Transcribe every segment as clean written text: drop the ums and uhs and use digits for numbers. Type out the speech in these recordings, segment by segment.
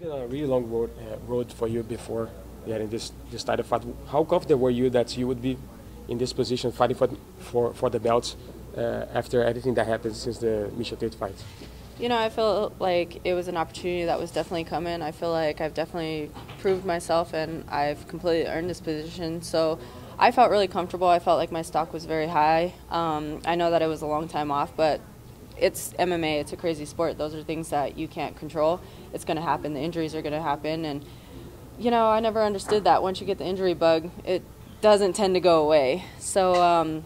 been a really long road for you before getting this title fight. How confident were you that you would be in this position fighting for the belts after everything that happened since the Miesha Tate fight? You know, I felt like it was an opportunity that was definitely coming. I feel like I've definitely proved myself and I've completely earned this position. So I felt really comfortable. I felt like my stock was very high. I know that it was a long time off, but it's MMA. It's a crazy sport. Those are things that you can't control. It's going to happen. The injuries are going to happen. And, you know, I never understood that. Once you get the injury bug, it doesn't tend to go away. So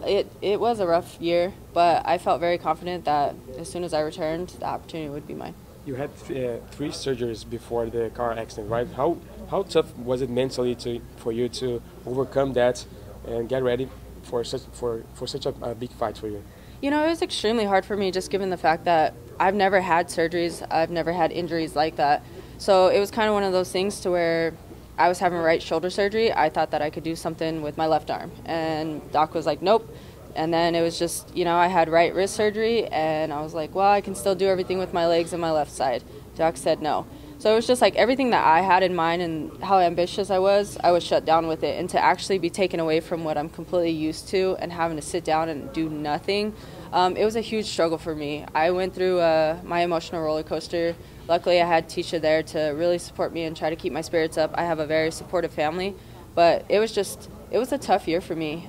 it was a rough year, but I felt very confident that as soon as I returned, the opportunity would be mine. You had 3 surgeries before the car accident, right? How tough was it mentally for you to overcome that and get ready for such a big fight for you? You know, it was extremely hard for me just given the fact that I've never had surgeries. I've never had injuries like that. So it was kind of one of those things to where I was having right shoulder surgery. I thought that I could do something with my left arm. And Doc was like, nope. And then it was just, you know, I had right wrist surgery. And I was like, well, I can still do everything with my legs and my left side. Doc said no. So it was just like everything that I had in mind and how ambitious I was shut down with it. And to actually be taken away from what I'm completely used to and having to sit down and do nothing, it was a huge struggle for me. I went through my emotional roller coaster. Luckily, I had Tisha there to really support me and try to keep my spirits up. I have a very supportive family, but it was a tough year for me.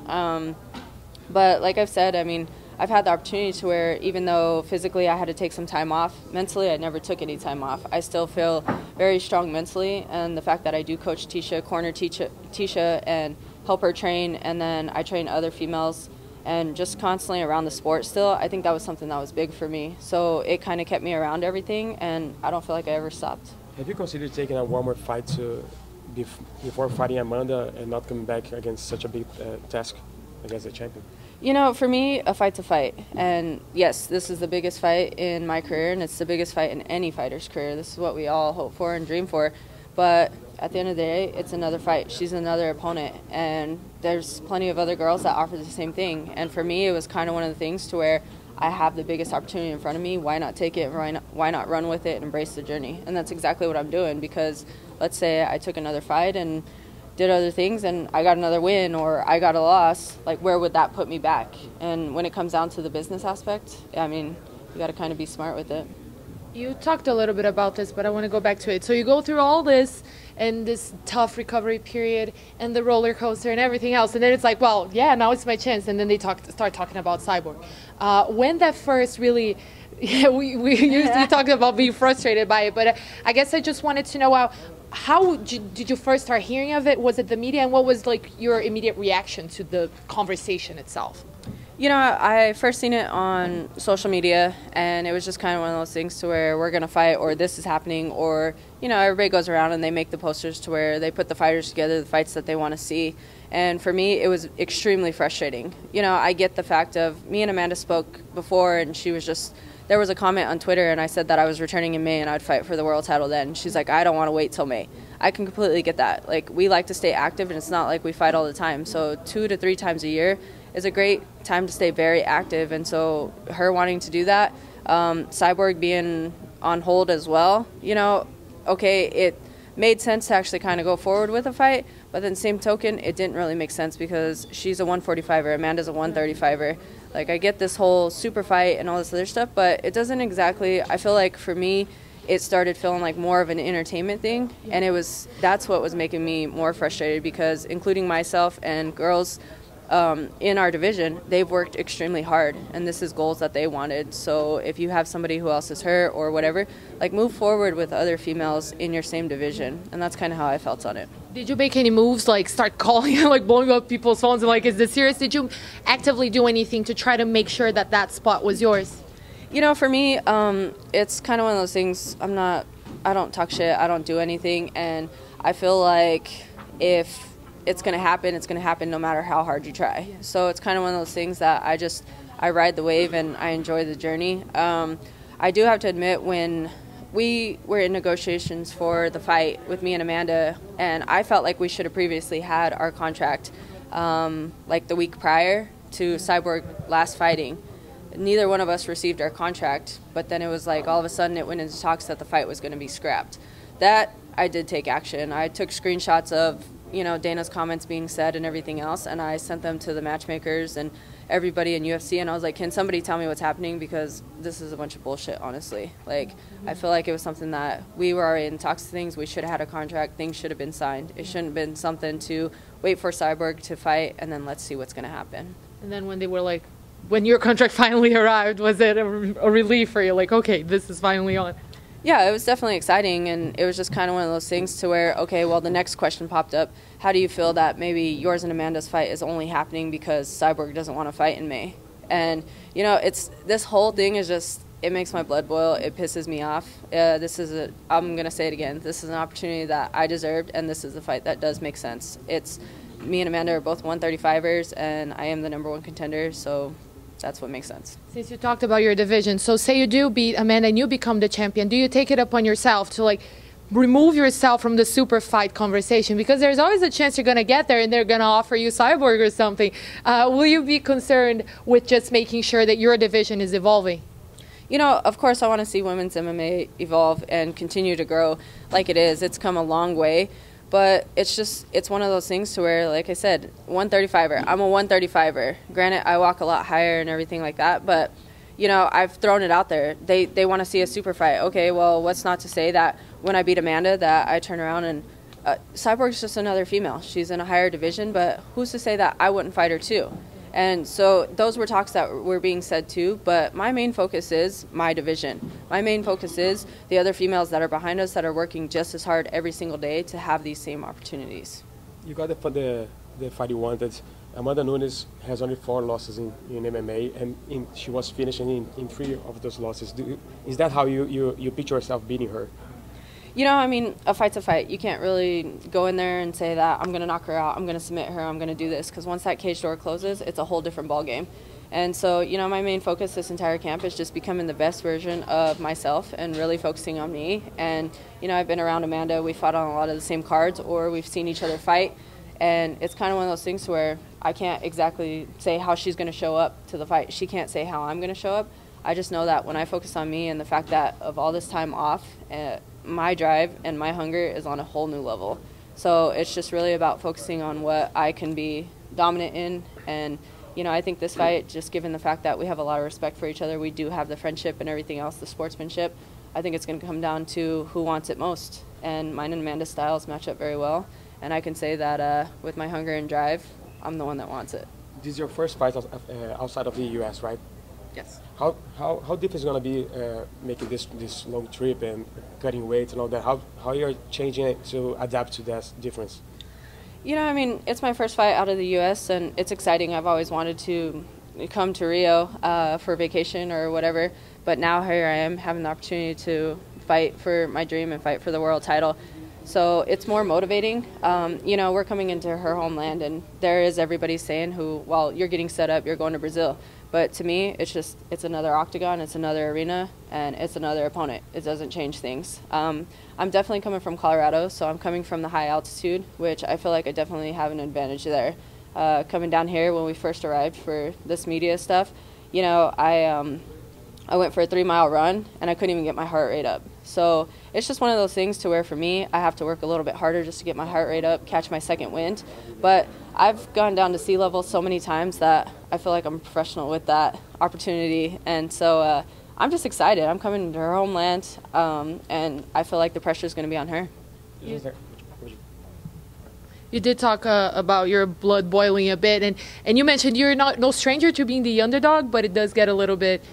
But like I've said, I mean, I've had the opportunity to where even though physically I had to take some time off, mentally I never took any time off. I still feel very strong mentally, and the fact that I do coach Tisha, corner Tisha and help her train, and then I train other females and just constantly around the sport still, I think that was something that was big for me. So it kind of kept me around everything, and I don't feel like I ever stopped. Have you considered taking a warm-up fight before fighting Amanda and not coming back against such a big task against the champion? You know, for me, a fight's a fight. And yes, this is the biggest fight in my career, and it's the biggest fight in any fighter's career. This is what we all hope for and dream for. But at the end of the day, it's another fight. She's another opponent. And there's plenty of other girls that offer the same thing. And for me, it was kind of one of the things to where I have the biggest opportunity in front of me. Why not take it? Why not run with it and embrace the journey? And that's exactly what I'm doing, because let's say I took another fight and did other things and I got another win or I got a loss, like where would that put me back? And when it comes down to the business aspect, I mean, you got to kind of be smart with it. You talked a little bit about this, but I want to go back to it. So you go through all this and this tough recovery period and the roller coaster and everything else, and then it's like, well, yeah, now it's my chance. And then they start talking about Cyborg. When that first really, yeah, we usually talk about being frustrated by it, but I guess I just wanted to know how did you first start hearing of it? Was it the media, and what was like your immediate reaction to the conversation itself? You know, I first seen it on social media, and it was just kind of one of those things to where we're going to fight, or this is happening, or, you know, everybody goes around and they make the posters to where they put the fighters together, the fights that they want to see. And for me, it was extremely frustrating. You know, I get the fact of me and Amanda spoke before, and she was just, there was a comment on Twitter, and I said that I was returning in May and I'd fight for the world title then. She's like, I don't want to wait till May. I can completely get that. Like, we like to stay active, and it's not like we fight all the time. So 2 to 3 times a year is a great time to stay very active. And so her wanting to do that, Cyborg being on hold as well, you know, okay, it made sense to actually kind of go forward with a fight, but then same token, it didn't really make sense because she's a 145er, Amanda's a 135er. Like, I get this whole super fight and all this other stuff, but it doesn't exactly, I feel like for me, it started feeling like more of an entertainment thing, and that's what was making me more frustrated, because including myself and girls in our division, they've worked extremely hard, and this is goals that they wanted. So if you have somebody who else is hurt or whatever, like, move forward with other females in your same division, and that's kind of how I felt on it. Did you make any moves, like start calling, like blowing up people's phones and like, is this serious? Did you actively do anything to try to make sure that that spot was yours? You know, for me, it's kind of one of those things. I don't talk shit. I don't do anything, and I feel like if it's going to happen no matter how hard you try. So it's kind of one of those things that I ride the wave and I enjoy the journey. I do have to admit, when we were in negotiations for the fight with me and Amanda, and I felt like we should have previously had our contract like the week prior to Cyborg last fighting. neither one of us received our contract, but then it was like all of a sudden it went into talks that the fight was going to be scrapped. That I did take action. I took screenshots of, you know, Dana's comments being said and everything else, and I sent them to the matchmakers and everybody in UFC, and I was like, can somebody tell me what's happening, because this is a bunch of bullshit, honestly. Like, I feel like it was something that we were already in talks of things. We should have had a contract. Things should have been signed. It shouldn't have been something to wait for Cyborg to fight and then let's see what's going to happen. And then when they were like, when your contract finally arrived, was it a relief for you? Like, okay, this is finally on. Yeah, it was definitely exciting, and it was just kind of one of those things to where, okay, well, the next question popped up. How do you feel that maybe yours and Amanda's fight is only happening because Cyborg doesn't want to fight in May? And, you know, this whole thing is just, it makes my blood boil. It pisses me off. I'm going to say it again. This is an opportunity that I deserved, and this is a fight that does make sense. Me and Amanda are both 135ers, and I am the #1 contender, so that's what makes sense. Since you talked about your division, so say you do beat Amanda and you become the champion, do you take it upon yourself to like remove yourself from the super fight conversation? Because there's always a chance you're going to get there and they're going to offer you Cyborg or something. Will you be concerned with just making sure that your division is evolving? You know, of course I want to see women's MMA evolve and continue to grow like it is. It's come a long way. But it's one of those things to where, like I said, 135er. I'm a 135er. Granted, I walk a lot higher and everything like that, but, you know, I've thrown it out there. They want to see a super fight. Okay, well, what's not to say that when I beat Amanda that I turn around and Cyborg's just another female. She's in a higher division, but who's to say that I wouldn't fight her too? And so those were talks that were being said too, but my main focus is my division. My main focus is the other females that are behind us that are working just as hard every single day to have these same opportunities. You got the fight you wanted. Amanda Nunes has only 4 losses in MMA, and she was finishing in 3 of those losses. Is that how you picture yourself beating her? You know, I mean, a fight's a fight. You can't really go in there and say that I'm going to knock her out, I'm going to submit her, I'm going to do this, because once that cage door closes, it's a whole different ballgame. And so, you know, my main focus this entire camp is just becoming the best version of myself and really focusing on me. And, you know, I've been around Amanda. We fought on a lot of the same cards, or we've seen each other fight. And it's kind of one of those things where I can't exactly say how she's going to show up to the fight. She can't say how I'm going to show up. I just know that when I focus on me and the fact that of all this time off, my drive and my hunger is on a whole new level. So it's just really about focusing on what I can be dominant in. And, you know, I think this fight, just given the fact that we have a lot of respect for each other, we do have the friendship and everything else, the sportsmanship, I think it's going to come down to who wants it most. And mine and Amanda's styles match up very well. And I can say that with my hunger and drive, I'm the one that wants it. This is your first fight outside of the U.S., right? Yes. How difficult is it going to be making this long trip and cutting weight and all that? How you're changing it to adapt to that difference? You know, I mean, it's my first fight out of the U.S. and it's exciting. I've always wanted to come to Rio for vacation or whatever, but now here I am having the opportunity to fight for my dream and fight for the world title. So it's more motivating. You know, we're coming into her homeland, and there is everybody saying well, you're getting set up, you're going to Brazil. But to me, it's another octagon, it's another arena, and it's another opponent. It doesn't change things. I'm definitely coming from Colorado, so I'm coming from the high altitude, which I feel like I definitely have an advantage there. Coming down here when we first arrived for this media stuff, you know, I went for a 3-mile run, and I couldn't even get my heart rate up. So it's just one of those things to where, for me, I have to work a little bit harder just to get my heart rate up, catch my second wind. But I've gone down to sea level so many times that I feel like I'm a professional with that opportunity. And so I'm just excited. I'm coming to her homeland, and I feel like the pressure is going to be on her. You did talk about your blood boiling a bit, and you mentioned you're no stranger to being the underdog, but it does get a little bit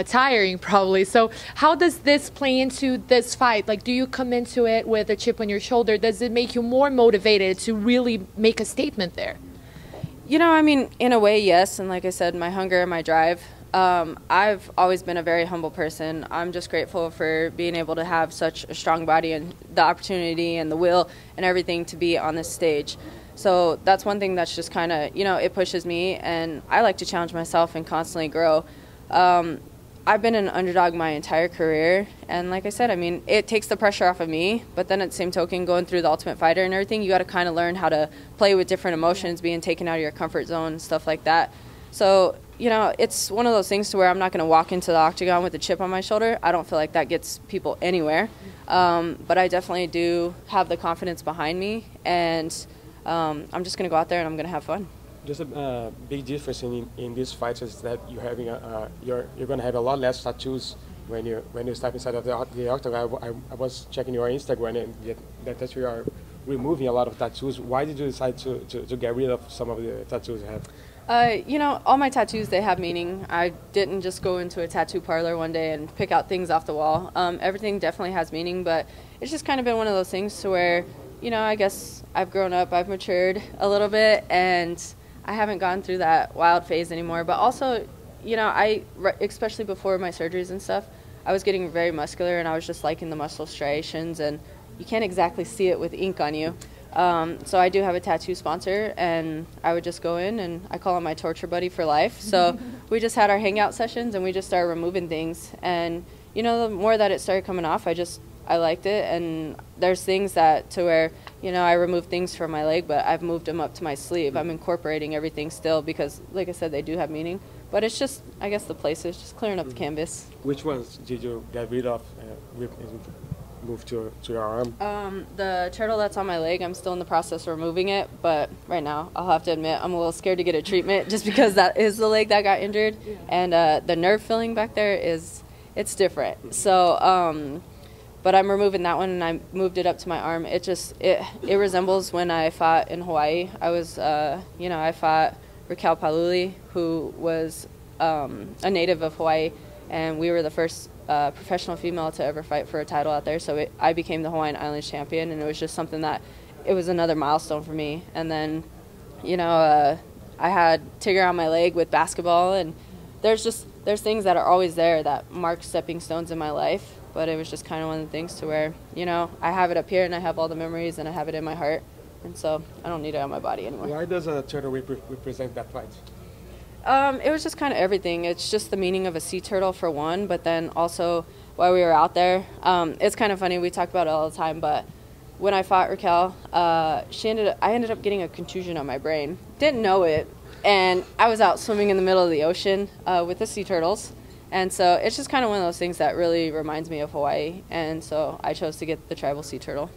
tiring probably. So how does this play into this fight? Like, do you come into it with a chip on your shoulder? Does it make you more motivated to really make a statement there? You know, I mean, in a way, yes. And like I said, my hunger and my drive. I've always been a very humble person. I'm just grateful for being able to have such a strong body and the opportunity and the will and everything to be on this stage. So that's one thing that's just kind of, you know, it pushes me, and I like to challenge myself and constantly grow. I've been an underdog my entire career, and like I said, I mean, it takes the pressure off of me, but then at the same token, going through the Ultimate Fighter and everything, you got to kind of learn how to play with different emotions, being taken out of your comfort zone, stuff like that. So, you know, it's one of those things to where I'm not going to walk into the octagon with a chip on my shoulder. I don't feel like that gets people anywhere. But I definitely do have the confidence behind me, and I'm just going to go out there and I'm going to have fun. Just a big difference in these fights is that you're going to have a lot less tattoos when you step inside of the octagon. I was checking your Instagram, and that you are removing a lot of tattoos. Why did you decide to get rid of some of the tattoos you have? You know, all my tattoos, they have meaning. I didn't just go into a tattoo parlor one day and pick out things off the wall. Everything definitely has meaning, but it's just kind of been one of those things to where, you know, I guess I've grown up, I've matured a little bit, and I haven't gone through that wild phase anymore. But also, you know, especially before my surgeries and stuff, I was getting very muscular, and I was just liking the muscle striations, and you can't exactly see it with ink on you. So I do have a tattoo sponsor, and I would just go in, and I call him my torture buddy for life. So we just had our hangout sessions, and we just started removing things. And, you know, the more that it started coming off, I liked it. And there's things that to where, you know, I removed things from my leg, but I've moved them up to my sleeve. I'm incorporating everything still because, like I said, they do have meaning. But it's just, I guess the places, just clearing up the canvas. Which ones did you get rid of? Move to your arm? The turtle that's on my leg, I'm still in the process of removing it, but right now I'll have to admit I'm a little scared to get a treatment just because that is the leg that got injured, and the nerve filling back there it's different. So but I'm removing that one, and I moved it up to my arm. It resembles when I fought in Hawaii. I was you know, I fought Raquel Pennington, who was a native of Hawaii, and we were the first professional female to ever fight for a title out there. So I became the Hawaiian Islands champion, and it was just something that it was another milestone for me. And then, you know, I had Tigger on my leg with basketball, and there's things that are always there that mark stepping stones in my life. But it was just kind of one of the things to where, you know, I have it up here, and I have all the memories, and I have it in my heart, and so I don't need it on my body anymore. Why does a turtle represent that fight? It was just kind of everything. It's just the meaning of a sea turtle for one, but then also while we were out there, it's kind of funny. We talk about it all the time, but when I fought Raquel, I ended up getting a contusion on my brain. Didn't know it, and I was out swimming in the middle of the ocean with the sea turtles, and so it's just kind of one of those things that really reminds me of Hawaii, and so I chose to get the tribal sea turtle.